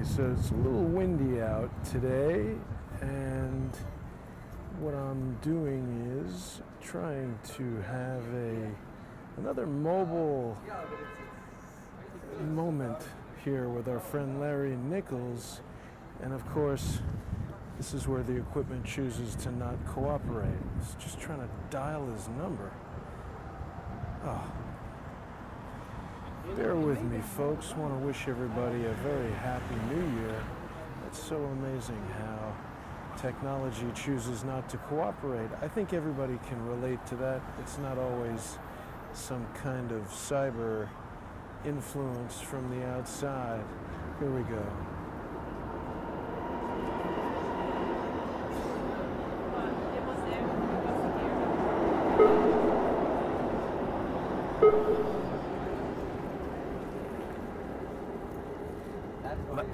So it's a little windy out today, and what I'm doing is trying to have another mobile moment here with our friend Larry Nichols, and of course this is where the equipment chooses to not cooperate. It's just trying to dial his number. Oh. Bear with me, folks. I want to wish everybody a very happy new year. It's so amazing how technology chooses not to cooperate. I think everybody can relate to that. It's not always some kind of cyber influence from the outside. Here we go.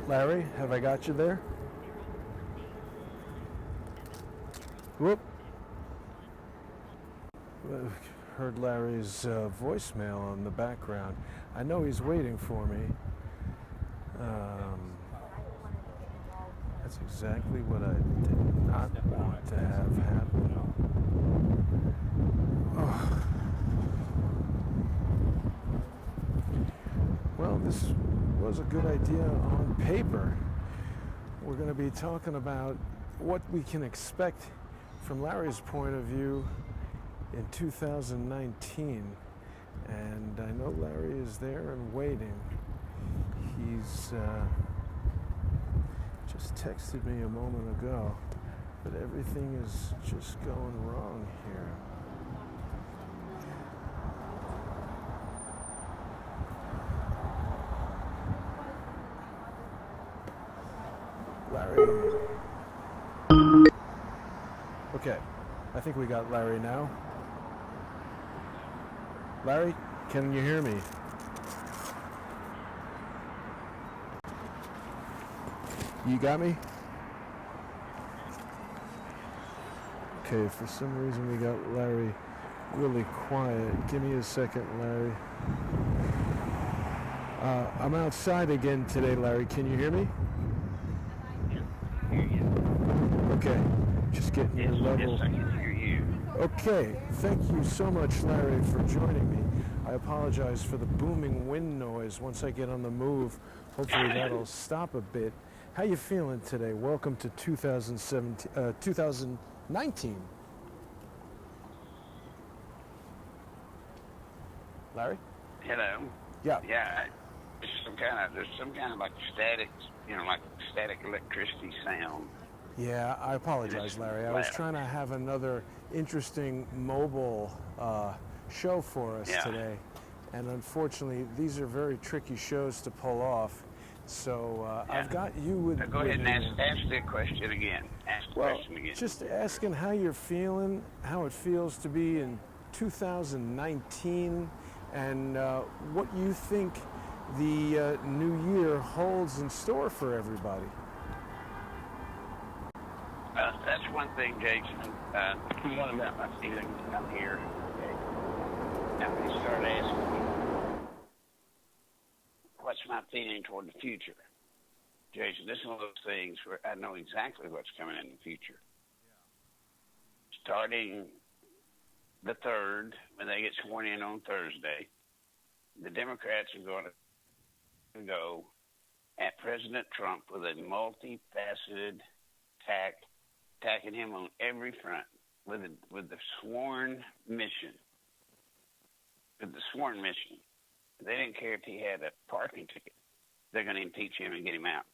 Larry, have I got you there? Whoop. Heard Larry's voicemail in the background. I know he's waiting for me. That's exactly what I did not want to have happen. Oh. Well, this was a good idea on paper. We're going to be talking about what we can expect from Larry's point of view in 2019. And I know Larry is there and waiting. He's just texted me a moment ago, but everything is just going wrong here. Larry. Okay, I think we got Larry now. Larry, can you hear me? You got me? Okay, for some reason we got Larry really quiet. Give me a second, Larry. I'm outside again today, Larry. Can you hear me? Okay, just getting your level. Yes, I can hear you. Okay, thank you so much, Larry, for joining me. I apologize for the booming wind noise. Once I get on the move, hopefully that'll stop a bit. How you feeling today? Welcome to 2019. Larry? Hello. Yeah. Yeah. There's some kind of like static, like static electricity sound. Yeah, I apologize, Larry. I was trying to have another interesting mobile show for us today, and unfortunately, these are very tricky shows to pull off. So I've got you with. Now go ahead and ask the question again. Ask the question again. Just asking how you're feeling, how it feels to be in 2019, and what you think the new year holds in store for everybody. That's one thing, Jason. One about my feelings when I'm here. Okay. Now we start asking me, what's my feeling toward the future? Jason, this is one of those things where I know exactly what's coming in the future. Starting the 3rd, when they get sworn in on Thursday, the Democrats are going to go at President Trump with a multifaceted attack, attacking him on every front with the sworn mission. With the sworn mission. They didn't care if he had a parking ticket. They're going to impeach him and get him out.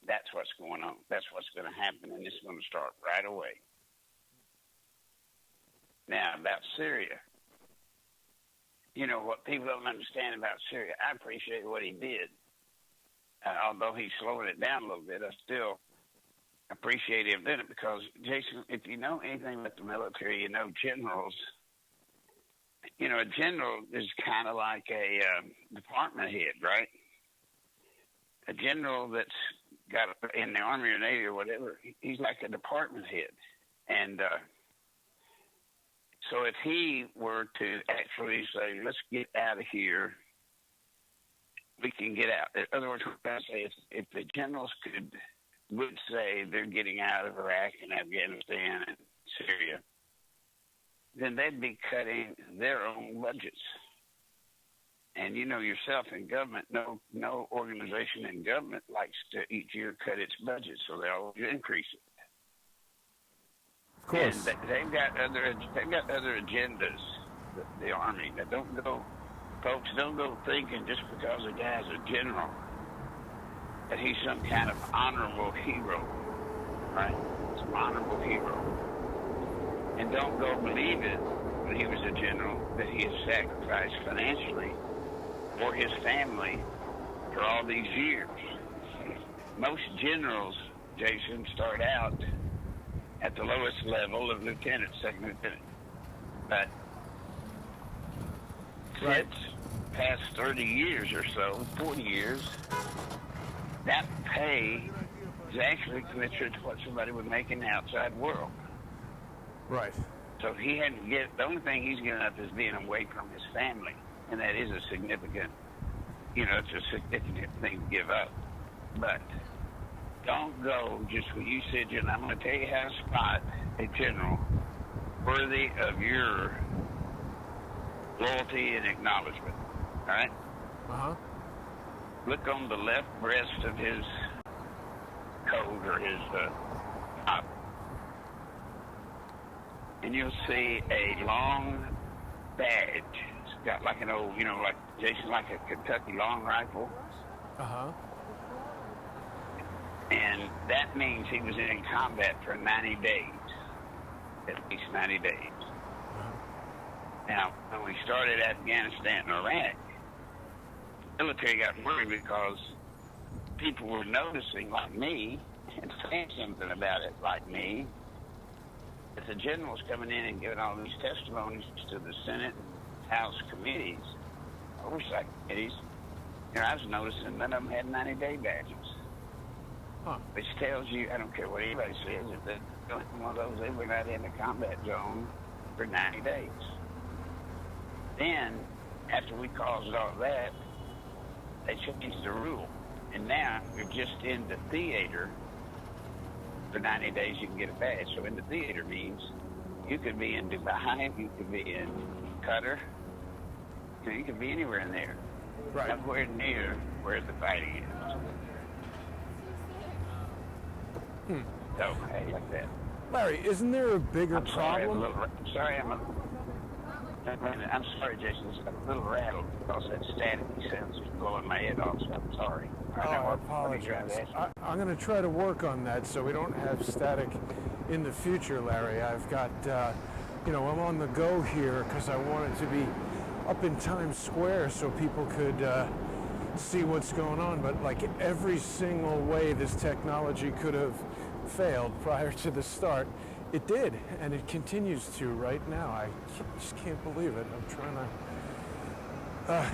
That's what's going on. That's what's going to happen, and this is going to start right away. Now, about Syria. What people don't understand about Syria, I appreciate what he did. Although he's slowing it down a little bit, I still appreciate him doing it because, Jason, if you know anything about the military, generals, a general is kind of like a department head, right? A general that's got in the Army or Navy or whatever, he's like a department head. And so if he were to actually say, let's get out of here we can get out. In other words, what I'm saying is if the generals would say they're getting out of Iraq and Afghanistan and Syria, then they'd be cutting their own budgets. And you know yourself, in government, no organization in government likes to each year cut its budget, so they always increase it. Of course. And they've got other agendas. The Army. Now, folks, don't go thinking just because a guy's a general that he's some kind of honorable hero, right? Some honorable hero. And don't go believe it when he was a general that he had sacrificed financially for his family for all these years. Most generals, Jason, start out at the lowest level of lieutenant, second lieutenant. But right. since past 30 years or so, 40 years, that pay is actually commensurate to what somebody would make in the outside world. Right. So the only thing he's giving up is being away from his family. And that is a significant, it's a significant thing to give up. But don't go just what you said, Jen. I'm going to tell you how to spot a general worthy of your loyalty and acknowledgement. All right? Uh-huh. Look on the left breast of his coat or his top, and you'll see a long badge. It's got like an old, like Jason, like a Kentucky long rifle. Uh-huh. And that means he was in combat for 90 days, at least 90 days. Uh-huh. Now, when we started Afghanistan and Iraq, the military got worried because people were noticing, like me, and saying something about it, like me, that the generals coming in and giving all these testimonies to the Senate and House committees, oversight committees. I was noticing none of them had 90-day badges. Huh. Which tells you, I don't care what anybody says, if they're one of those, they were not in the combat zone for 90 days. Then, after we caused all that, they changed the rule. And now, you're just in the theater for 90 days, you can get a badge. So in the theater means you could be in Dubai, you could be in Qatar, you could be anywhere in there. Right. Nowhere near where the fighting is. So, hey, like that. Larry, isn't there a bigger problem? I'm sorry, Jason. I'm a little rattled because that static sounds is blowing my head off, so I'm sorry. I apologize. I'm going to try to work on that so we don't have static in the future, Larry. I've got, I'm on the go here because I wanted to be up in Times Square so people could see what's going on. But like every single way this technology could have failed prior to the start, it did, and it continues to right now. I just can't believe it. I'm trying to...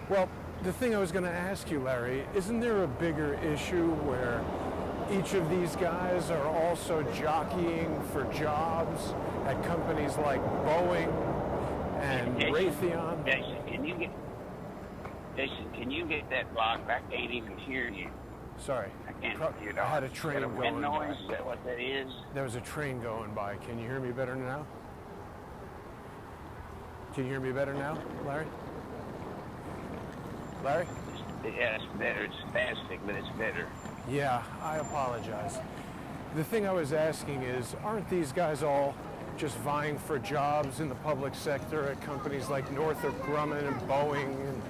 well, the thing I was going to ask you, Larry, isn't there a bigger issue where each of these guys are also jockeying for jobs at companies like Boeing and Raytheon? Jason, can you get that blocked? I can't even hear you. Sorry. I can't hear you. I had a train going wind noise? by. Is that what that is? There was a train going by. Can you hear me better now? Can you hear me better now, Larry? Larry? Yeah, it's better. It's spastic, but it's better. Yeah, I apologize. The thing I was asking is, aren't these guys all just vying for jobs in the public sector at companies like Northrop Grumman and Boeing and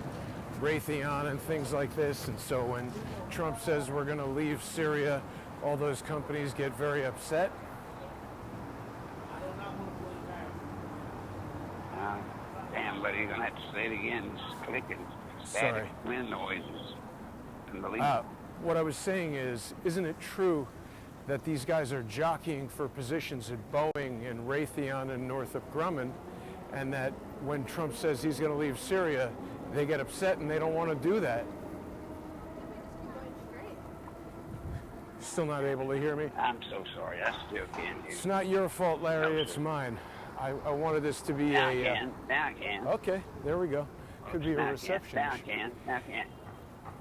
Raytheon and things like this? And so when Trump says we're going to leave Syria, all those companies get very upset? Damn, buddy, you're going to have to say it again. It's clicking. Sorry. Wind noises. What I was saying is, isn't it true that these guys are jockeying for positions at Boeing and Raytheon and Northrop Grumman, and that when Trump says he's going to leave Syria, they get upset and they don't want to do that? Still not able to hear me? I'm so sorry. I still can't hear you. It's not your fault, Larry. It's mine. I wanted this to be now I can. Now I can. Okay, there we go. Could be a reception. Now I can. Now I can.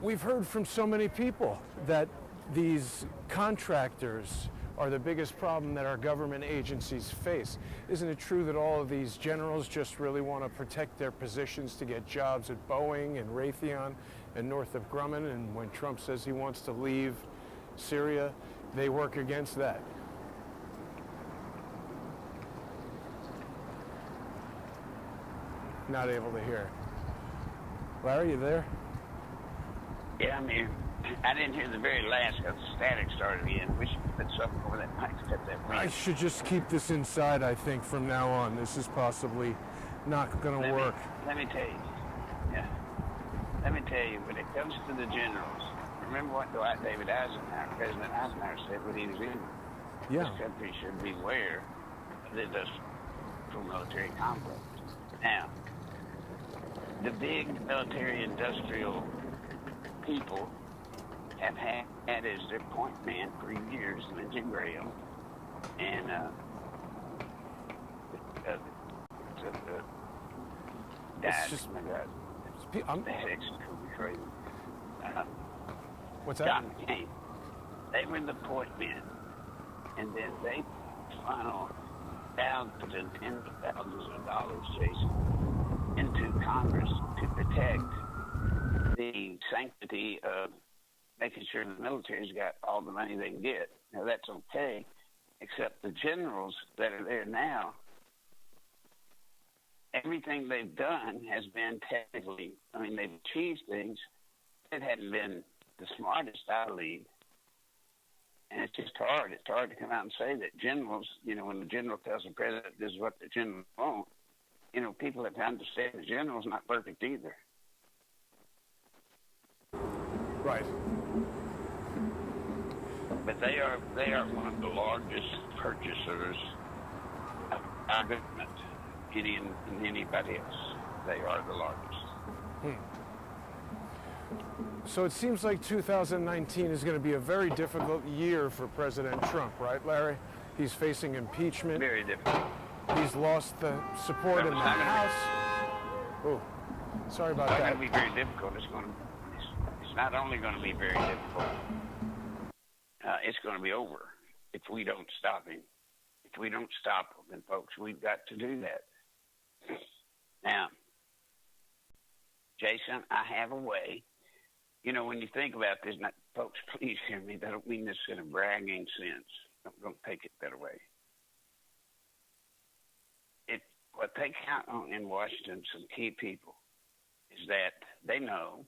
We've heard from so many people that these contractors are the biggest problem that our government agencies face. Isn't it true that all of these generals just really want to protect their positions to get jobs at Boeing and Raytheon and Northrop Grumman, and when Trump says he wants to leave Syria, they work against that? Not able to hear. Larry, you there? Yeah, I'm here. I didn't hear the very last because the static started again. We should put something over that mic to cut that wind. I should just keep this inside, I think, from now on. This is possibly not going to work. Let me tell you. Yeah. Let me tell you, when it comes to the generals, remember what Dwight David Eisenhower, President Eisenhower said when he was in Yeah. this country should beware of the industrial military complex. Now, the big military industrial people have had as their point man for years, Lindsey Graham, and It's just, oh my God, the headaches are crazy. What's that? John McCain. They were the point men, and then they funnel thousands and tens of thousands of dollars, Jason, into Congress to protect the sanctity of making sure the military's got all the money they can get. Now, that's okay, except the generals that are there now, everything they've done has been technically, I mean, they've achieved things. It hadn't been the smartest, I believe. And it's just hard. It's hard to come out and say that generals, you know, when the general tells the president this is what the general wants, you know, people have to understand the general's not perfect either. Right. But they are one of the largest purchasers of our government than anybody else. They are the largest. So it seems like 2019 is going to be a very difficult year for President Trump, right, Larry? He's facing impeachment. Very difficult. He's lost the support in the House. Oh, sorry about It's that. going to be very difficult. It's not only going to be very difficult, it's going to be over if we don't stop him. If we don't stop him, then folks, we've got to do that. Now, Jason, I have a way. You know, when you think about this, not, folks, please hear me. I don't mean this in a bragging sense. Don't take it that way. What they count on in Washington, some key people, is that they know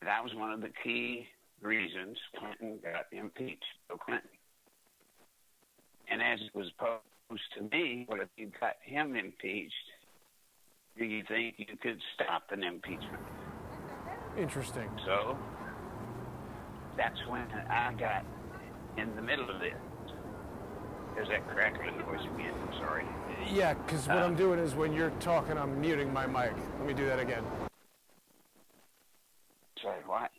that was one of the key reasons Clinton got impeached, Bill Clinton. And as it was posed to me, what if you got him impeached, do you think you could stop an impeachment? Interesting. So that's when I got in the middle of this. There's that crackling noise again. I'm sorry. Yeah, because what I'm doing is when you're talking, I'm muting my mic. Let me do that again. Sorry, what?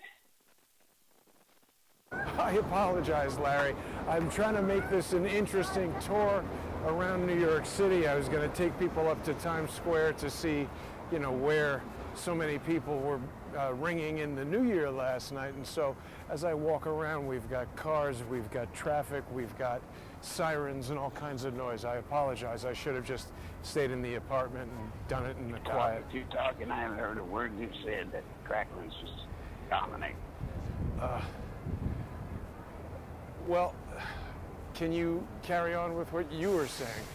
I apologize, Larry. I'm trying to make this an interesting tour around New York City. I was going to take people up to Times Square to see, you know, where so many people were ringing in the New Year last night. And so as I walk around, we've got cars, we've got traffic, we've got sirens and all kinds of noise. I apologize. I should have just stayed in the apartment and done it in the quiet. You talking, I haven't heard a word you said. That crackling's just dominating. Well, can you carry on with what you were saying?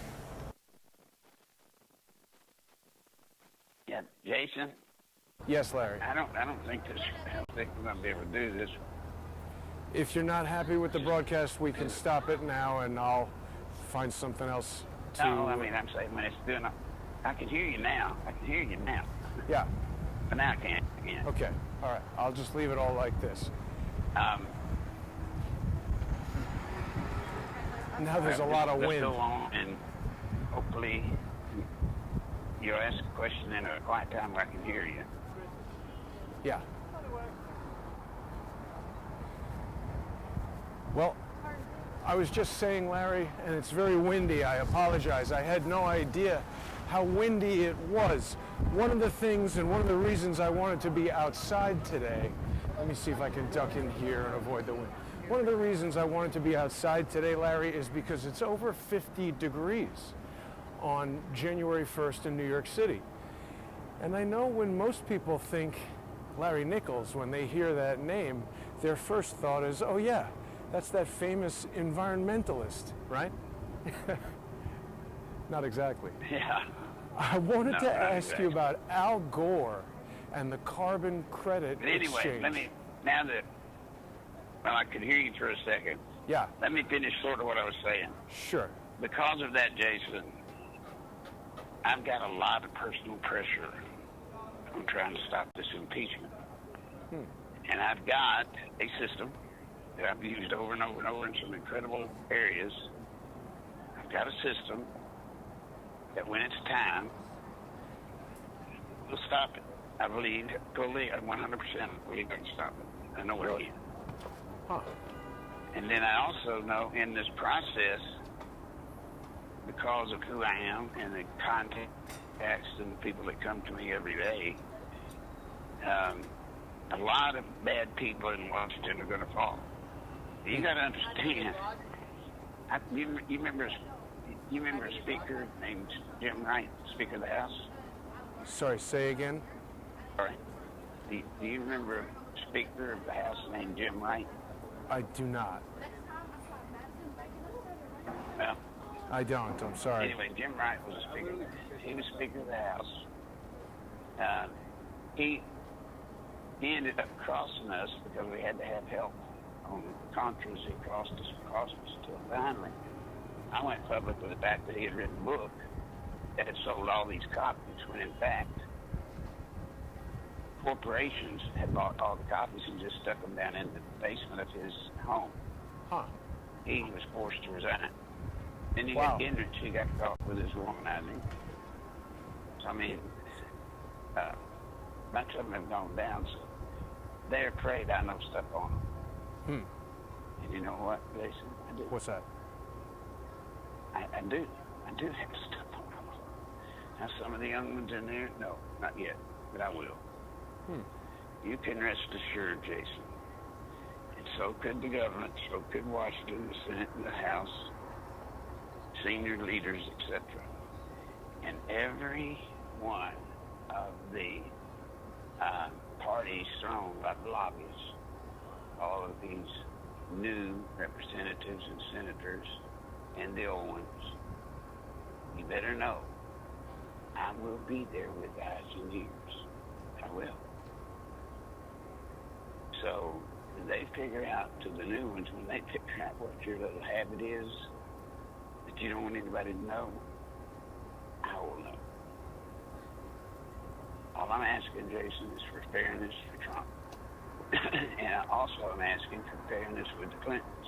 Yeah, Jason. Yes, Larry. I don't think we're gonna be able to do this. If you're not happy with the broadcast, we can stop it now, and I'll find something else to... No, I mean, I'm saying when it's doing... I can hear you now. Yeah. But now I can't again. Okay. All right. I'll just leave it all like this. Now there's a lot of Let's wind. go on, and hopefully you'll ask a question in a quiet time where I can hear you. Yeah. Well, I was just saying, Larry, and it's very windy. I apologize. I had no idea how windy it was. One of the things and one of the reasons I wanted to be outside today Let me see if I can duck in here and avoid the wind. One of the reasons I wanted to be outside today, Larry, is because it's over 50 degrees on January 1st in New York City. And I know when most people think Larry Nichols, when they hear that name, their first thought is, oh yeah, that's that famous environmentalist, right? Not exactly. Yeah. I wanted to ask exactly. you about Al Gore and the carbon credit But anyway, exchange. I could hear you for a second. Yeah, Let me finish sort of what I was saying. sure. Because of that, Jason, I've got a lot of personal pressure on trying to stop this impeachment. And I've got a system that I've used over and over and over in some incredible areas. I've got a system that when it's time, will stop it. I believe totally, 100%, I believe I can stop it. I know it can. Huh. And then I also know in this process, because of who I am and the contacts and the people that come to me every day, a lot of bad people in Washington are going to fall. You got to understand. You remember a speaker named Jim Wright, Speaker of the House? Sorry, say again? Sorry. Do you remember a Speaker of the House named Jim Wright? I do not. Well, I don't, I'm sorry. anyway, Jim Wright was a speaker. He was Speaker of the House. He ended up crossing us because we had to have help on the Contras. He crossed us until finally I went public with the fact that he had written a book that had sold all these copies when in fact corporations had bought all the copies and just stuck them down in the basement of his home. Huh. He was forced to resign. Then you Wow. got Gingrich, he got caught with his womanizing. So, I mean, a bunch of them have gone down, so they're afraid I know stuff on them. And you know what, Jason? I do. What's that? I do. I do have stuff on them. Now, some of the young ones in there, no, not yet, but I will. You can rest assured, Jason, and so could the government, so could Washington, the Senate, and the House, senior leaders, etc. And every one of the parties thrown by the lobbyists, all of these new representatives and senators and the old ones, you better know I will be there with eyes and ears. I will. So when they figure out, to the new ones, when they figure out what your little habit is that you don't want anybody to know, I will know. All I'm asking, Jason, is for fairness for Trump. And I also am asking for fairness with the Clintons.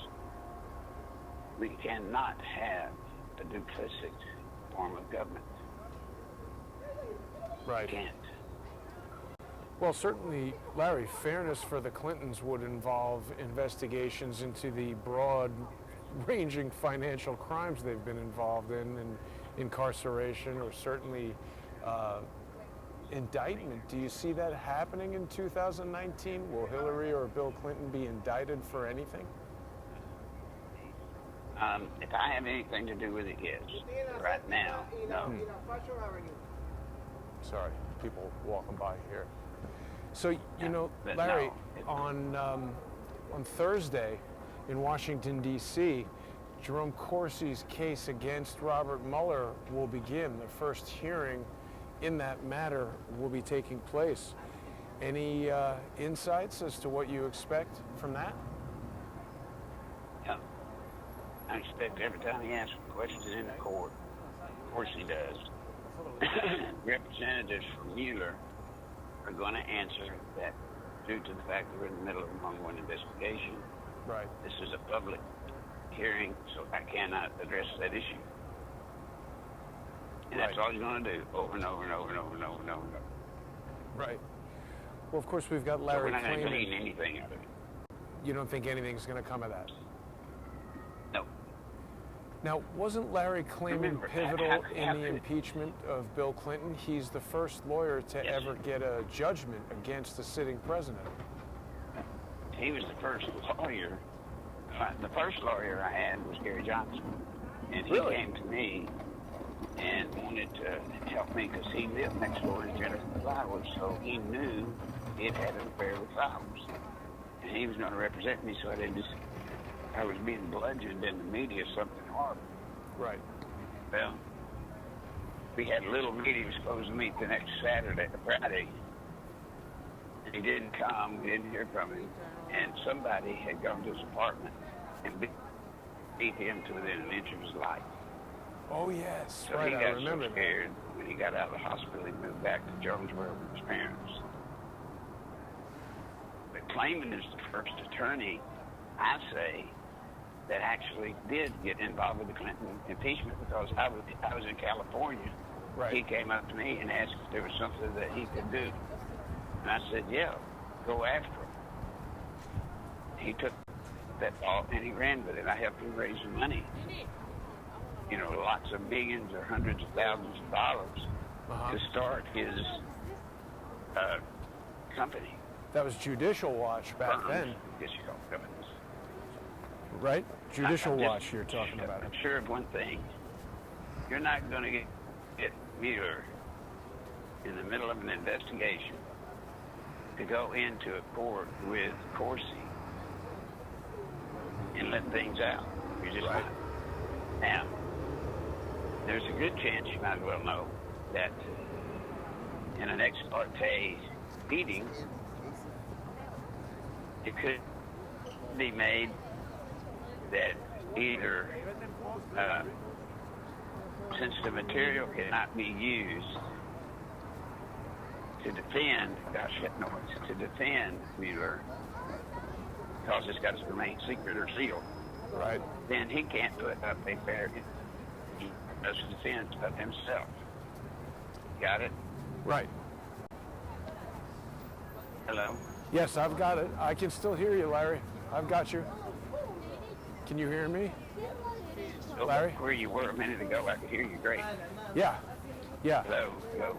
We cannot have a duplicit form of government. Right. We can't. Well, certainly, Larry, fairness for the Clintons would involve investigations into the broad-ranging financial crimes they've been involved in, and incarceration, or certainly indictment. Do you see that happening in 2019? Will Hillary or Bill Clinton be indicted for anything? If I have anything to do with it, yes. Right now, no. Sorry, people walking by here. So, you know, but Larry, no. on Thursday in Washington, D.C., Jerome Corsi's case against Robert Mueller will begin. The first hearing in that matter will be taking place. Any insights as to what you expect from that? Yeah. I expect every time he asks questions in the court, of course he does, representatives from Mueller are going to answer that due to the fact that we're in the middle of an ongoing investigation. Right. This is a public hearing, so I cannot address that issue. And that's all he's going to do, over and over and over and over and over and over and over. Right. Well, of course, we've got So Larry we're not going to claiming. glean anything out of it. You don't think anything's going to come of that? No. Now, wasn't Larry claiming Remember, pivotal how in the could- impeachment of Bill Clinton? He's the first lawyer to Yes. ever get a judgment against a sitting president. he was the first lawyer. The first lawyer I had was Gary Johnson, and he Really? came to me and wanted to help me because he lived next door to Jennifer Flowers, so he knew he had had an affair with Flowers, and he was going to represent me, so I was being bludgeoned in the media, something horrible. Right. Well, we had a little meeting. We were supposed to meet the next Friday. And he didn't come. We didn't hear from him. And somebody had gone to his apartment and beat him to within an inch of his life. Oh, yes. So right, he I got remember so scared. When he got out of the hospital, he moved back to Jonesboro with his parents. But Clayman is the first attorney, I say, that actually did get involved with the Clinton impeachment because I was in California. Right. He came up to me and asked if there was something that he could do. And I said, yeah, go after him. He took that ball and he ran with it. I helped him raise money. You know, lots of millions or hundreds of thousands of dollars to start his company. That was Judicial Watch back then. Judicial Companies. Right? Judicial I'm just- Watch you're talking about. I'm sure of one thing. You're not going to get Mueller in the middle of an investigation to go into a court with Corsi and let things out. You're just Right. not. Now, there's a good chance you might as well know that in an ex parte meeting, it could be made that either sensitive material cannot be used to defend, to defend Mueller, because it's got to remain secret or sealed. Right. Then he can't put up a fair defense of himself. Got it? Right. Hello? Yes, I've got it. I can still hear you, Larry. I've got you. Can you hear me? So Larry? where you were a minute ago, I could hear you great. Yeah. Yeah. Hello? Hello?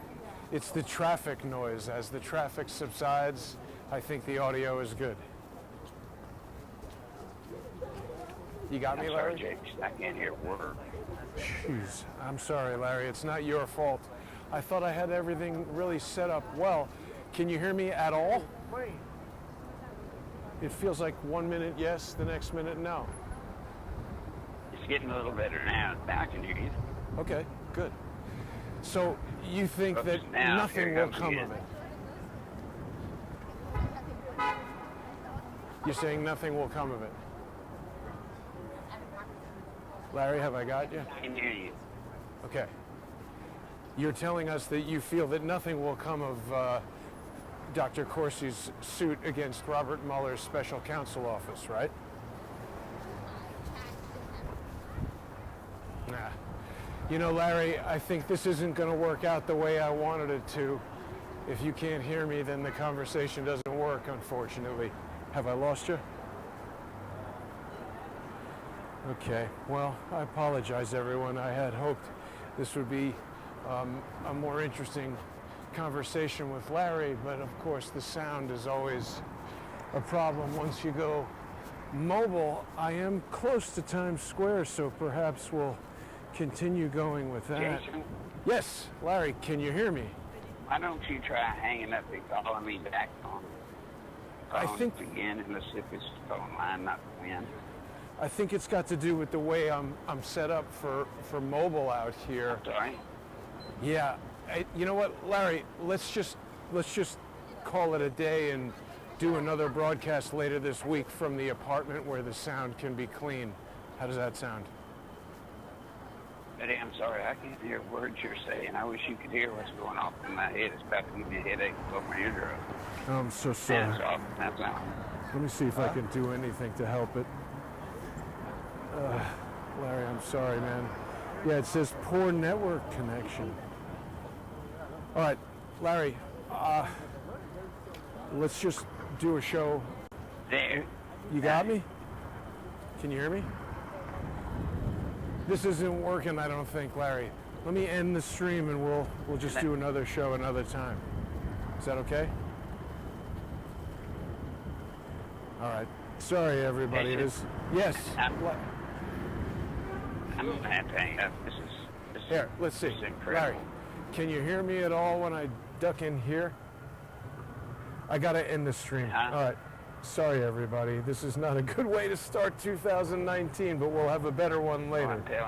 It's the traffic noise. As the traffic subsides, I think the audio is good. You got me, I'm Larry? sorry, Jakes. I can't hear a word. Jeez, I'm sorry, Larry. It's not your fault. I thought I had everything really set up well. Can you hear me at all? It feels like 1 minute yes, the next minute no. It's getting a little better now. Now I can hear you. Okay, good. So you think Oops, that now nothing here will goes come again. of it? You're saying nothing will come of it? Larry, have I got you? I can hear you. Okay. You're telling us that you feel that nothing will come of Dr. Corsi's suit against Robert Mueller's special counsel office, right? Nah. You know, Larry, I think this isn't going to work out the way I wanted it to. If you can't hear me, then the conversation doesn't work, unfortunately. Have I lost you? Okay, well, I apologize, everyone. I had hoped this would be a more interesting conversation with Larry, but of course the sound is always a problem once you go mobile. I am close to Times Square, so perhaps we'll continue going with that. Jason, Yes, Larry, can you hear me? why don't you try hanging up and calling me back on I phone think- again, and let's see if it's the phone line, not the wind. I think it's got to do with the way I'm set up for mobile out here. Sorry. Yeah, you know what, Larry? Let's just call it a day and do another broadcast later this week from the apartment where the sound can be clean. How does that sound? Betty, I'm sorry, I can't hear words you're saying. I wish you could hear what's going off in my head. It's about to give me a headache over my eardrum. Oh, I'm so Sounds sorry. off. That's all. Let me see if I can do anything to help it. Larry, I'm sorry, man. Yeah, it says poor network connection. All right, Larry, let's just do a show. There. You got me? Can you hear me? This isn't working, I don't think, Larry. Let me end the stream and we'll just do another show another time. Is that okay? All right. Sorry, everybody. Hey, Yes. I'm gonna have to hang up. This Here, let's see. is incredible. Larry, can you hear me at all when I duck in here? I gotta end the stream. Uh-huh. All right. Sorry, everybody. This is not a good way to start 2019, but we'll have a better one Oh, later. I'm telling you.